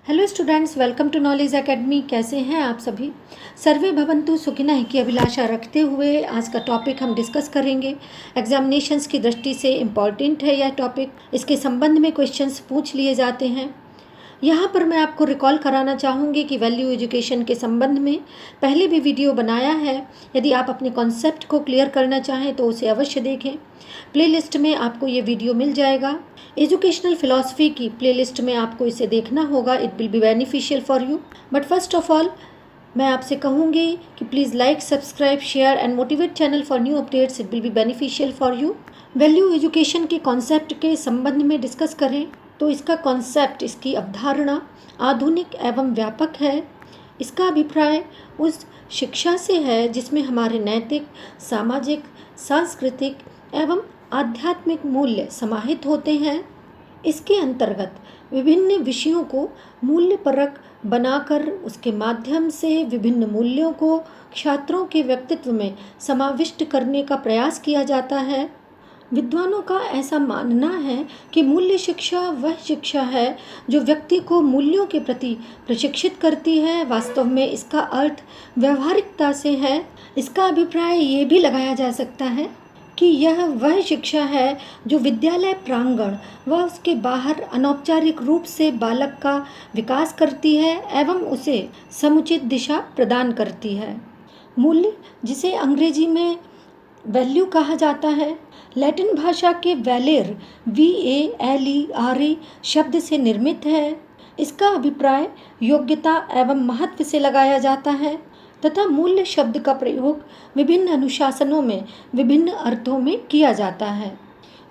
Hello students, welcome to Knowledge Academy. कैसे हैं आप सभी? सर्वे भवन्तु सुखिनः की अभिलाषा रखते हुए आज का टॉपिक हम डिस्कस करेंगे। एग्जामिनेशंस की दृष्टि से इम्पॉर्टेंट है यह टॉपिक। इसके संबंध में क्वेश्चंस पूछ लिए जाते हैं। यहाँ पर मैं आपको रिकॉल कराना चाहूँगी कि वैल्यू एजुकेशन के संबंध में पहले भी वीडियो बनाया है। यदि आप अपने कॉन्सेप्ट को क्लियर करना चाहें तो उसे अवश्य देखें। प्लेलिस्ट में आपको ये वीडियो मिल जाएगा। एजुकेशनल फिलॉसफी की प्लेलिस्ट में आपको इसे देखना होगा। It will be beneficial for you. But first of all मैं आपसे कहूँगी कि please like, subscribe, share and motivate channel for new updates. It will be beneficial for you. Value education के कॉन्सेप्ट के संबंध में डिस्कस करें तो इसका कॉन्सेप्ट, इसकी अवधारणा आधुनिक एवं व्यापक है। इसका अभिप्राय उस शिक्षा से है जिसमें हमारे नैतिक, सामाजिक, सांस्कृतिक एवं आध्यात्मिक मूल्य समाहित होते हैं। इसके अंतर्गत विभिन्न विषयों को मूल्यपरक बनाकर उसके माध्यम से विभिन्न मूल्यों को छात्रों के व्यक्तित्व में समाविष्ट करने का प्रयास किया जाता है। विद्वानों का ऐसा मानना है कि मूल्य शिक्षा वह शिक्षा है जो व्यक्ति को मूल्यों के प्रति प्रशिक्षित करती है। वास्तव में इसका अर्थ व्यवहारिकता से है। इसका अभिप्राय ये भी लगाया जा सकता है कि यह वह शिक्षा है जो विद्यालय प्रांगण व उसके बाहर अनौपचारिक रूप से बालक का विकास करती है एवं उसे समुचित दिशा प्रदान करती है। मूल्य, जिसे अंग्रेजी में वैल्यू कहा जाता है, लैटिन भाषा के वैलेर VALERE शब्द से निर्मित है। इसका अभिप्राय योग्यता एवं महत्व से लगाया जाता है तथा मूल्य शब्द का प्रयोग विभिन्न अनुशासनों में विभिन्न अर्थों में किया जाता है।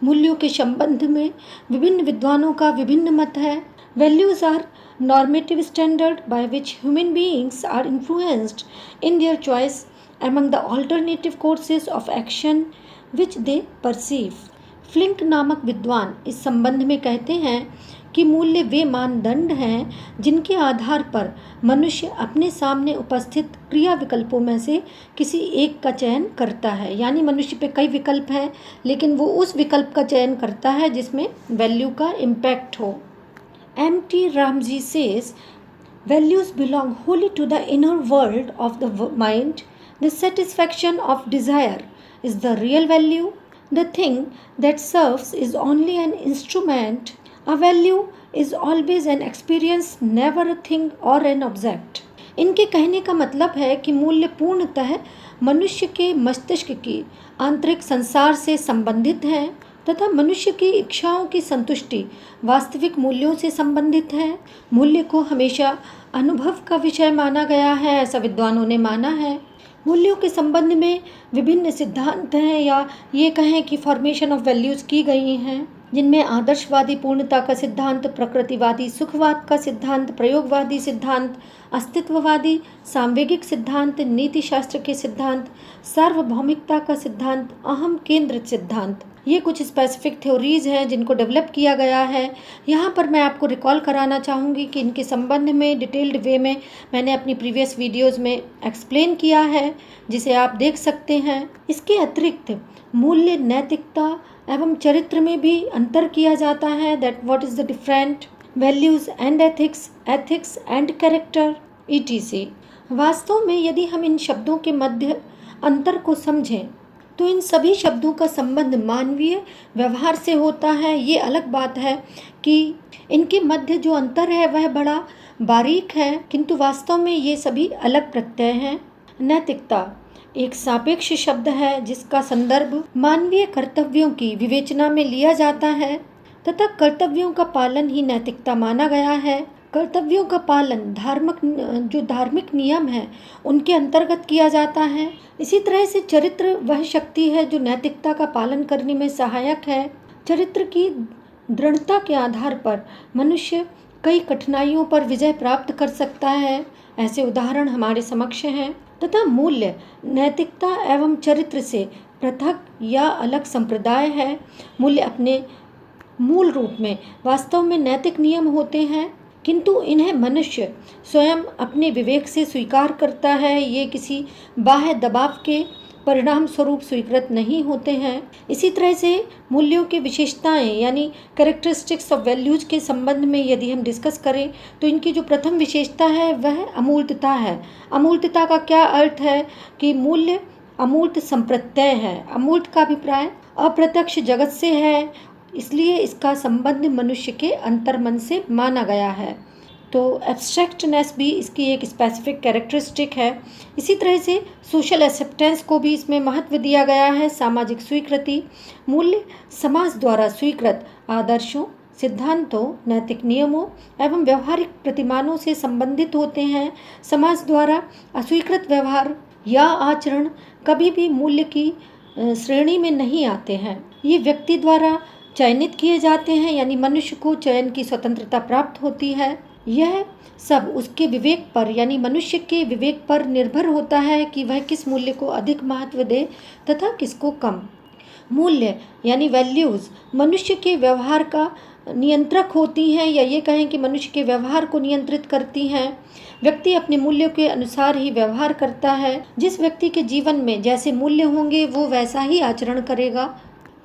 मूल्यों के संबंध में विभिन्न विद्वानों का विभिन्न मत है। Values are normative standard by which human beings are influenced in their choice among the alternative courses of action which they perceive. फ्लिंक नामक विद्वान इस संबंध में कहते हैं कि मूल्य वे मानदंड हैं जिनके आधार पर मनुष्य अपने सामने उपस्थित क्रिया विकल्पों में से किसी एक का चयन करता है। यानी मनुष्य पे कई विकल्प हैं लेकिन वो उस विकल्प का चयन करता है जिसमें वैल्यू का इम्पैक्ट हो। M.T. Ramsey says, values belong wholly to the inner world of the mind. The satisfaction of desire is the real value. The thing that serves is only an instrument. A value is always an experience, never a thing or an object. इनके कहने का मतलब है कि मूल्य पूर्णतः मनुष्य के मस्तिष्क की आंतरिक संसार से संबंधित है तथा मनुष्य की इच्छाओं की संतुष्टि वास्तविक मूल्यों से संबंधित है। मूल्य को हमेशा अनुभव का विषय माना गया है, ऐसा विद्वानों ने माना है। मूल्यों के संबंध में विभिन्न सिद्धांत हैं या ये कहें कि फॉर्मेशन ऑफ वैल्यूज की गई हैं, जिनमें आदर्शवादी पूर्णता का सिद्धांत, प्रकृतिवादी सुखवाद का सिद्धांत, प्रयोगवादी सिद्धांत, अस्तित्ववादी सामवेगिक सिद्धांत, नीति शास्त्र के सिद्धांत, सार्वभौमिकता का सिद्धांत, अहम केंद्रित सिद्धांत, ये कुछ स्पेसिफिक थ्योरीज हैं जिनको डेवलप किया गया है। यहाँ पर मैं आपको रिकॉल कराना चाहूँगी कि इनके संबंध में डिटेल्ड वे में मैंने अपनी प्रीवियस वीडियोज़ में एक्सप्लेन किया है, जिसे आप देख सकते हैं। इसके अतिरिक्त मूल्य, नैतिकता एवं चरित्र में भी अंतर किया जाता है। That what is the different values and ethics, ethics and character ETC। वास्तव में यदि हम इन शब्दों के मध्य अंतर को समझें तो इन सभी शब्दों का संबंध मानवीय व्यवहार से होता है। ये अलग बात है कि इनके मध्य जो अंतर है वह बड़ा बारीक है, किंतु वास्तव में ये सभी अलग प्रत्यय हैं। नैतिकता एक सापेक्ष शब्द है जिसका संदर्भ मानवीय कर्तव्यों की विवेचना में लिया जाता है तथा कर्तव्यों का पालन ही नैतिकता माना गया है। कर्तव्यों का पालन धार्मिक नियम है उनके अंतर्गत किया जाता है। इसी तरह से चरित्र वह शक्ति है जो नैतिकता का पालन करने में सहायक है। चरित्र की दृढ़ता के आधार पर मनुष्य कई कठिनाइयों पर विजय प्राप्त कर सकता है। ऐसे उदाहरण हमारे समक्ष हैं। तथा मूल्य नैतिकता एवं चरित्र से पृथक या अलग संप्रदाय है। मूल्य अपने मूल रूप में वास्तव में नैतिक नियम होते हैं, किंतु इन्हें मनुष्य स्वयं अपने विवेक से स्वीकार करता है। ये किसी बाह्य दबाव के परिणाम स्वरूप स्वीकृत नहीं होते हैं। इसी तरह से मूल्यों की विशेषताएं यानी कैरेक्टरिस्टिक्स ऑफ वैल्यूज के संबंध में यदि हम डिस्कस करें तो इनकी जो प्रथम विशेषता है वह अमूर्तता है। अमूर्तता का क्या अर्थ है कि मूल्य अमूर्त संप्रत्यय है। अमूर्त का अभिप्राय अप्रत्यक्ष जगत से है, इसलिए इसका संबंध मनुष्य के अंतर्मन से माना गया है। तो एब्स्ट्रैक्टनेस भी इसकी एक स्पेसिफिक कैरेक्टरिस्टिक है। इसी तरह से सोशल एक्सेप्टेंस को भी इसमें महत्व दिया गया है। सामाजिक स्वीकृति, मूल्य समाज द्वारा स्वीकृत आदर्शों, सिद्धांतों, नैतिक नियमों एवं व्यवहारिक प्रतिमानों से संबंधित होते हैं। समाज द्वारा अस्वीकृत व्यवहार या आचरण कभी भी मूल्य की श्रेणी में नहीं आते हैं। ये व्यक्ति द्वारा चयनित किए जाते हैं, यानी मनुष्य को चयन की स्वतंत्रता प्राप्त होती है। यह सब उसके विवेक पर यानी मनुष्य के विवेक पर निर्भर होता है कि वह किस मूल्य को अधिक महत्व दे तथा किसको कम। मूल्य यानी वैल्यूज़ मनुष्य के व्यवहार का नियंत्रक होती हैं, या ये कहें कि मनुष्य के व्यवहार को नियंत्रित करती हैं। व्यक्ति अपने मूल्यों के अनुसार ही व्यवहार करता है। जिस व्यक्ति के जीवन में जैसे मूल्य होंगे वो वैसा ही आचरण करेगा।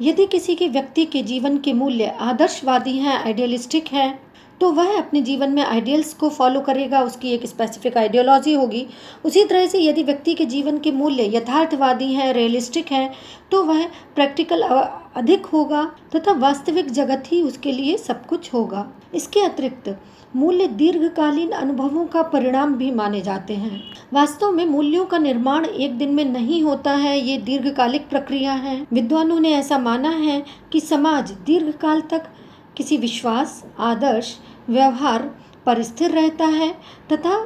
यदि किसी के व्यक्ति के जीवन के मूल्य आदर्शवादी हैं, आइडियलिस्टिक हैं, तो वह अपने जीवन में आइडियल्स को फॉलो करेगा, उसकी एक स्पेसिफिक आइडियोलॉजी होगी। उसी तरह से यदि व्यक्ति के जीवन के मूल्य यथार्थवादी हैं, रियलिस्टिक हैं, तो वह प्रैक्टिकल अधिक होगा तथा वास्तविक जगत ही उसके लिए सब कुछ होगा। इसके अतिरिक्त मूल्य दीर्घकालीन अनुभवों का परिणाम भी माने जाते हैं। वास्तव में मूल्यों का निर्माण एक दिन में नहीं होता है, ये दीर्घकालिक प्रक्रिया है। विद्वानों ने ऐसा माना है कि समाज दीर्घकाल तक किसी विश्वास, आदर्श, व्यवहार पर स्थिर रहता है तथा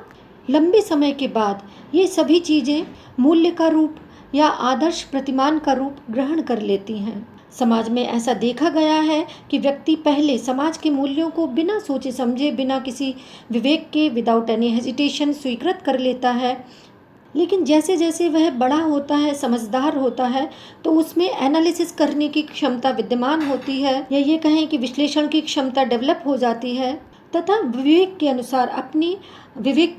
लंबे समय के बाद ये सभी चीज़ें मूल्य का रूप या आदर्श प्रतिमान का रूप ग्रहण कर लेती हैं। समाज में ऐसा देखा गया है कि व्यक्ति पहले समाज के मूल्यों को बिना सोचे समझे, बिना किसी विवेक के, विदाउट एनी हेजिटेशन स्वीकृत कर लेता है। लेकिन जैसे जैसे वह बड़ा होता है, समझदार होता है, तो उसमें एनालिसिस करने की क्षमता विद्यमान होती है, या ये कहें कि विश्लेषण की क्षमता डेवलप हो जाती है तथा विवेक के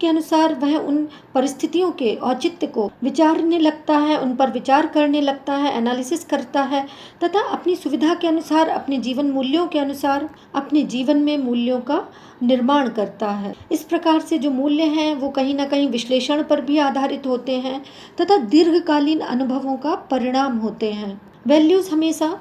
अनुसार वह उन परिस्थितियों के औचित्य को विचारने लगता है, उन पर विचार करने लगता है, एनालिसिस करता है तथा अपनी सुविधा के अनुसार, अपने जीवन मूल्यों के अनुसार अपने जीवन में मूल्यों का निर्माण करता है। इस प्रकार से जो मूल्य हैं वो कहीं ना कहीं विश्लेषण पर भी आधारित होते हैं तथा दीर्घकालीन अनुभवों का परिणाम होते हैं। वैल्यूज हमेशा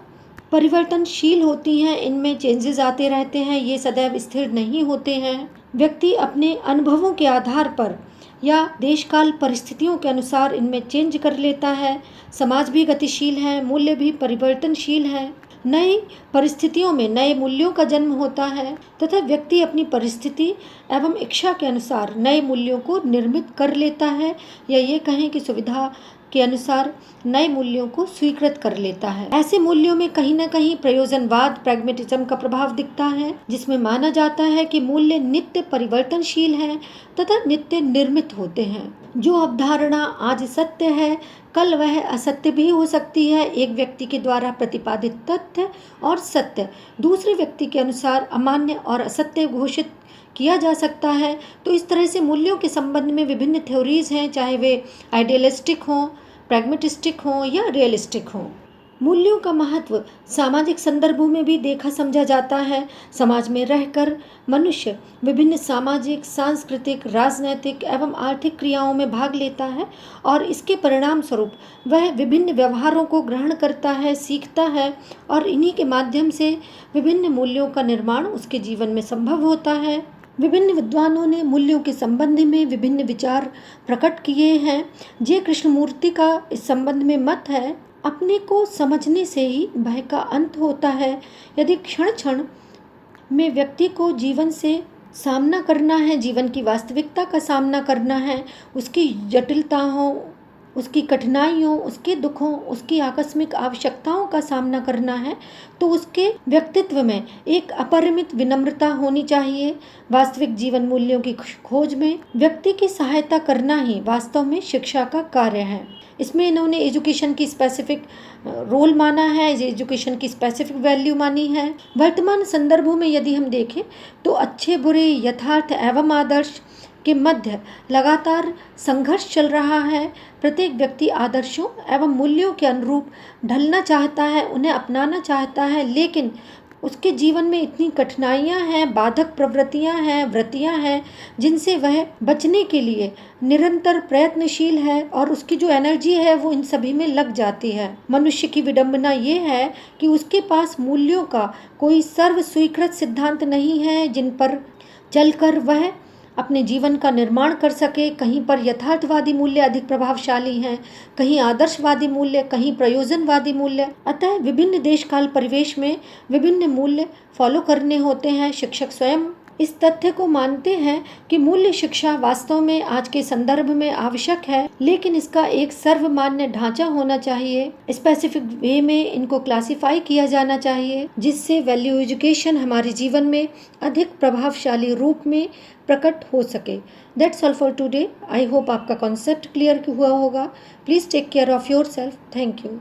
परिवर्तनशील होती हैं, इनमें चेंजेस आते रहते हैं, ये सदैव स्थिर नहीं होते हैं। व्यक्ति अपने अनुभवों के आधार पर या देशकाल परिस्थितियों के अनुसार इनमें चेंज कर लेता है। समाज भी गतिशील है, मूल्य भी परिवर्तनशील है। नई परिस्थितियों में नए मूल्यों का जन्म होता है तथा व्यक्ति अपनी परिस्थिति एवं इच्छा के अनुसार नए मूल्यों को निर्मित कर लेता है, या ये कहें कि सुविधा के अनुसार नए मूल्यों को स्वीकृत कर लेता है। ऐसे मूल्यों में कहीं न कहीं प्रयोजनवाद, प्रैग्मेटिज्म का प्रभाव दिखता है, जिसमें माना जाता है कि मूल्य नित्य परिवर्तनशील हैं तथा नित्य निर्मित होते हैं। जो अवधारणा आज सत्य है, कल वह असत्य भी हो सकती है। एक व्यक्ति के द्वारा प्रतिपादित तथ्य और सत्य दूसरे व्यक्ति के अनुसार अमान्य और असत्य घोषित किया जा सकता है। तो इस तरह से मूल्यों के संबंध में विभिन्न थ्योरीज हैं, चाहे वे आइडियलिस्टिक हों, प्रैग्मेटिस्टिक हों या रियलिस्टिक हों। मूल्यों का महत्व सामाजिक संदर्भों में भी देखा समझा जाता है। समाज में रहकर मनुष्य विभिन्न सामाजिक, सांस्कृतिक, राजनैतिक एवं आर्थिक क्रियाओं में भाग लेता है और इसके परिणाम स्वरूप वह विभिन्न व्यवहारों को ग्रहण करता है, सीखता है और इन्हीं के माध्यम से विभिन्न मूल्यों का निर्माण उसके जीवन में संभव होता है। विभिन्न विद्वानों ने मूल्यों के संबंध में विभिन्न विचार प्रकट किए हैं। जे कृष्णमूर्ति का इस संबंध में मत है, अपने को समझने से ही भय का अंत होता है। यदि क्षण क्षण में व्यक्ति को जीवन से सामना करना है, जीवन की वास्तविकता का सामना करना है, उसकी जटिलताओं, उसकी कठिनाइयों, उसके दुखों, उसकी आकस्मिक आवश्यकताओं का सामना करना है, तो उसके व्यक्तित्व में एक अपरिमित विनम्रता होनी चाहिए। वास्तविक जीवन मूल्यों की खोज में व्यक्ति की सहायता करना ही वास्तव में शिक्षा का कार्य है। इसमें इन्होंने एजुकेशन की स्पेसिफिक रोल माना है, एजुकेशन की स्पेसिफिक वैल्यू मानी है। वर्तमान संदर्भों में यदि हम देखें तो अच्छे बुरे, यथार्थ एवं आदर्श, के मध्य लगातार संघर्ष चल रहा है। प्रत्येक व्यक्ति आदर्शों एवं मूल्यों के अनुरूप ढलना चाहता है, उन्हें अपनाना चाहता है, लेकिन उसके जीवन में इतनी कठिनाइयां हैं, बाधक प्रवृत्तियां हैं, वृत्तियां हैं, जिनसे वह बचने के लिए निरंतर प्रयत्नशील है और उसकी जो एनर्जी है वो इन सभी में लग जाती है। मनुष्य की विडंबना ये है कि उसके पास मूल्यों का कोई सर्व स्वीकृत सिद्धांत नहीं है जिन पर चलकर वह अपने जीवन का निर्माण कर सके। कहीं पर यथार्थवादी मूल्य अधिक प्रभावशाली हैं, कहीं आदर्शवादी मूल्य, कहीं प्रयोजनवादी मूल्य। अतः विभिन्न देश काल परिवेश में विभिन्न मूल्य फॉलो करने होते हैं। शिक्षक स्वयं इस तथ्य को मानते हैं कि मूल्य शिक्षा वास्तव में आज के संदर्भ में आवश्यक है, लेकिन इसका एक सर्वमान्य ढांचा होना चाहिए। स्पेसिफिक वे में इनको क्लासिफाई किया जाना चाहिए, जिससे वैल्यू एजुकेशन हमारे जीवन में अधिक प्रभावशाली रूप में प्रकट हो सके। That's all for today. I hope आपका कॉन्सेप्ट क्लियर हुआ होगा। Please take care of yourself. Thank you.